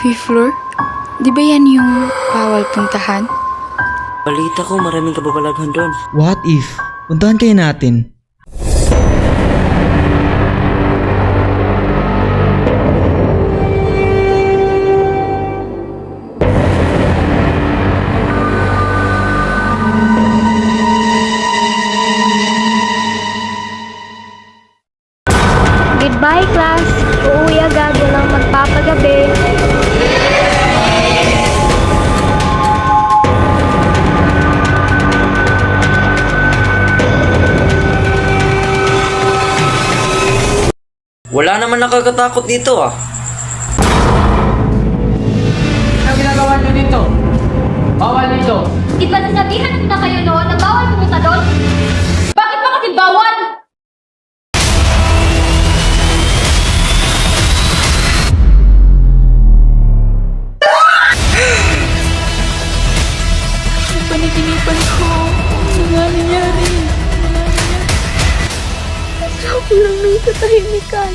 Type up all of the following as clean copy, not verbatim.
Fifth floor? Di ba yan yung bawal puntahan? Balita ko maraming kababalaghan doon. What if? Puntahan kayo natin. Goodbye, class. Uuwi agad, walang magpapagabi. Wala naman nakakatakot dito ah. Ano ginagawa nyo dito? Bawal dito. Di ba nasabihan ko na kayo noon na bawal pumunta doon? Bakit ba kasi bawal? Paniginipan ko. Ano nga nangyari? Ako lang ng katahimikan.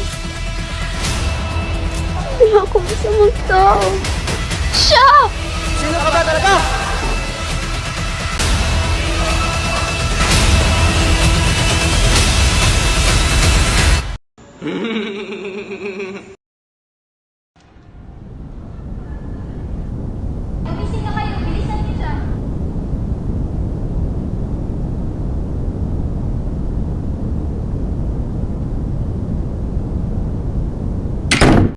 Hindi ako masamang tao. Siya! Sino ka ba talaga?